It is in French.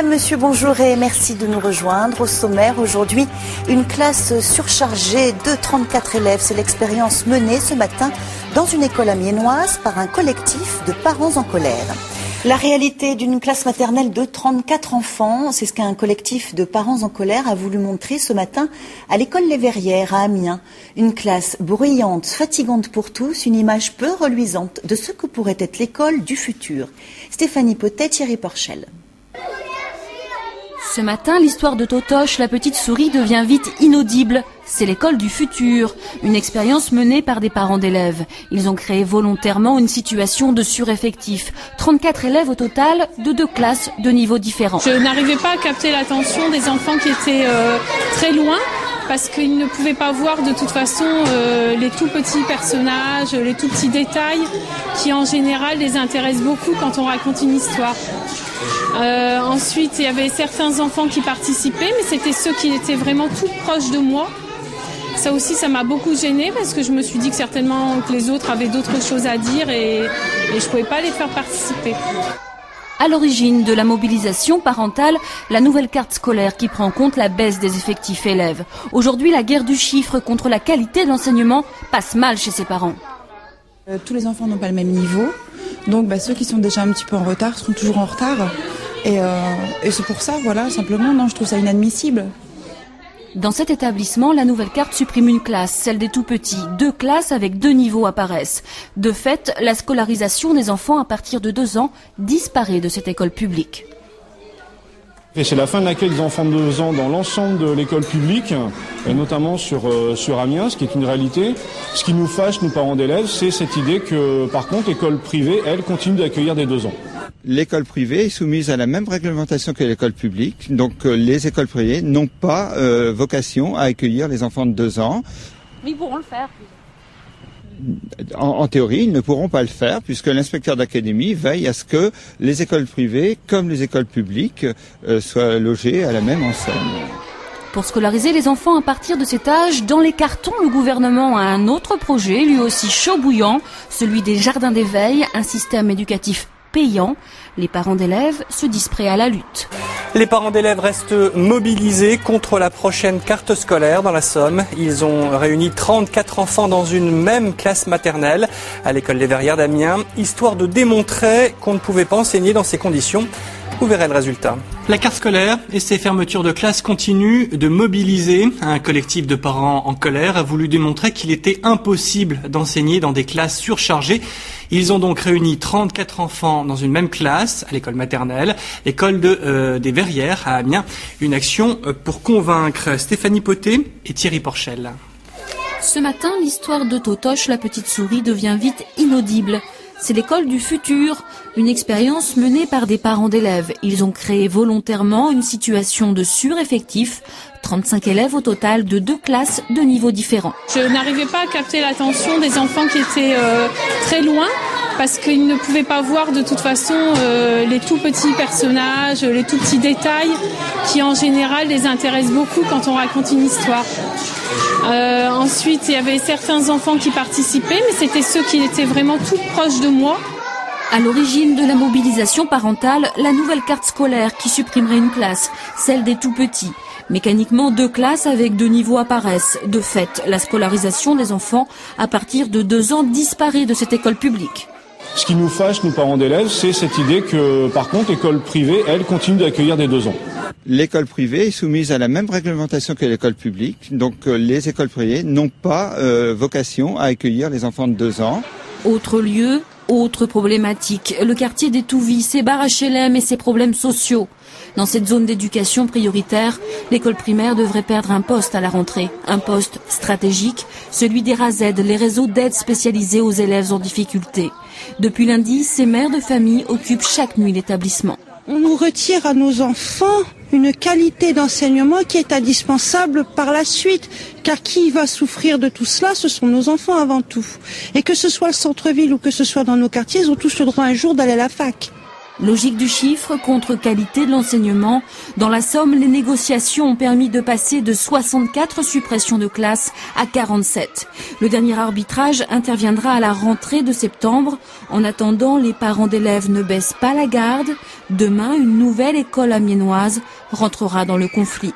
Madame, Monsieur, bonjour et merci de nous rejoindre. Au sommaire aujourd'hui, une classe surchargée de 34 élèves. C'est l'expérience menée ce matin dans une école amiénoise par un collectif de parents en colère. La réalité d'une classe maternelle de 34 enfants, c'est ce qu'un collectif de parents en colère a voulu montrer ce matin à l'école Les Verrières à Amiens. Une classe bruyante, fatigante pour tous, une image peu reluisante de ce que pourrait être l'école du futur. Stéphanie Potet, Thierry Porchel. Ce matin, l'histoire de Totoche, la petite souris, devient vite inaudible. C'est l'école du futur, une expérience menée par des parents d'élèves. Ils ont créé volontairement une situation de sureffectif. 34 élèves au total, de 2 classes de niveaux différents. Je n'arrivais pas à capter l'attention des enfants qui étaient très loin, parce qu'ils ne pouvaient pas voir de toute façon les tout petits personnages, les tout petits détails qui en général les intéressent beaucoup quand on raconte une histoire. Ensuite, il y avait certains enfants qui participaient, mais c'était ceux qui étaient vraiment tout proches de moi. Ça aussi, ça m'a beaucoup gênée parce que je me suis dit que certainement que les autres avaient d'autres choses à dire et je ne pouvais pas les faire participer. À l'origine de la mobilisation parentale, la nouvelle carte scolaire qui prend en compte la baisse des effectifs élèves. Aujourd'hui, la guerre du chiffre contre la qualité de l'enseignement passe mal chez ses parents. Tous les enfants n'ont pas le même niveau, donc ceux qui sont déjà un petit peu en retard seront toujours en retard. Et c'est pour ça, voilà, simplement, non, je trouve ça inadmissible. Dans cet établissement, la nouvelle carte supprime une classe, celle des tout-petits. 2 classes avec 2 niveaux apparaissent. De fait, la scolarisation des enfants à partir de 2 ans disparaît de cette école publique. Et c'est la fin de l'accueil des enfants de 2 ans dans l'ensemble de l'école publique, et notamment sur Amiens, ce qui est une réalité. Ce qui nous fâche, nous parents d'élèves, c'est cette idée que, par contre, l'école privée, elle, continue d'accueillir des 2 ans. L'école privée est soumise à la même réglementation que l'école publique, donc les écoles privées n'ont pas vocation à accueillir les enfants de 2 ans. Mais ils pourront le faire. En théorie, ils ne pourront pas le faire puisque l'inspecteur d'académie veille à ce que les écoles privées, comme les écoles publiques, soient logées à la même enseigne. Pour scolariser les enfants à partir de cet âge, dans les cartons, le gouvernement a un autre projet, lui aussi chaud bouillant, celui des jardins d'éveil, un système éducatif payant. Les parents d'élèves se disent prêts à la lutte. Les parents d'élèves restent mobilisés contre la prochaine carte scolaire dans la Somme. Ils ont réuni 34 enfants dans une même classe maternelle à l'école Les Verrières d'Amiens, histoire de démontrer qu'on ne pouvait pas enseigner dans ces conditions. Vous verrez le résultat. La carte scolaire et ses fermetures de classe continuent de mobiliser. Un collectif de parents en colère a voulu démontrer qu'il était impossible d'enseigner dans des classes surchargées. Ils ont donc réuni 34 enfants dans une même classe à l'école maternelle, l'école des Verrières à Amiens. Une action pour convaincre. Stéphanie Potet et Thierry Porchel. Ce matin, l'histoire de Totoche, la petite souris, devient vite inaudible. C'est l'école du futur, une expérience menée par des parents d'élèves. Ils ont créé volontairement une situation de sureffectif, 35 élèves au total de 2 classes de niveaux différents. Je n'arrivais pas à capter l'attention des enfants qui étaient très loin, parce qu'ils ne pouvaient pas voir de toute façon les tout petits personnages, les tout petits détails qui en général les intéressent beaucoup quand on raconte une histoire. Ensuite, il y avait certains enfants qui participaient, mais c'était ceux qui étaient vraiment tout proches de moi. À l'origine de la mobilisation parentale, la nouvelle carte scolaire qui supprimerait une classe, celle des tout-petits. Mécaniquement, 2 classes avec 2 niveaux apparaissent. De fait, la scolarisation des enfants à partir de 2 ans disparaît de cette école publique. Ce qui nous fâche, nous parents d'élèves, c'est cette idée que, par contre, l'école privée, elle, continue d'accueillir des 2 ans. L'école privée est soumise à la même réglementation que l'école publique, donc les écoles privées n'ont pas vocation à accueillir les enfants de 2 ans. Autre lieu, autre problématique, le quartier des Touvis, ses bars HLM et ses problèmes sociaux. Dans cette zone d'éducation prioritaire, l'école primaire devrait perdre un poste à la rentrée, un poste stratégique, celui des RAZ, les réseaux d'aide spécialisés aux élèves en difficulté. Depuis lundi, ces mères de famille occupent chaque nuit l'établissement. On nous retire à nos enfants une qualité d'enseignement qui est indispensable par la suite. Car qui va souffrir de tout cela, ce sont nos enfants avant tout. Et que ce soit le centre-ville ou que ce soit dans nos quartiers, ils ont tous le droit un jour d'aller à la fac. Logique du chiffre contre qualité de l'enseignement. Dans la Somme, les négociations ont permis de passer de 64 suppressions de classes à 47. Le dernier arbitrage interviendra à la rentrée de septembre. En attendant, les parents d'élèves ne baissent pas la garde. Demain, une nouvelle école amiénoise rentrera dans le conflit.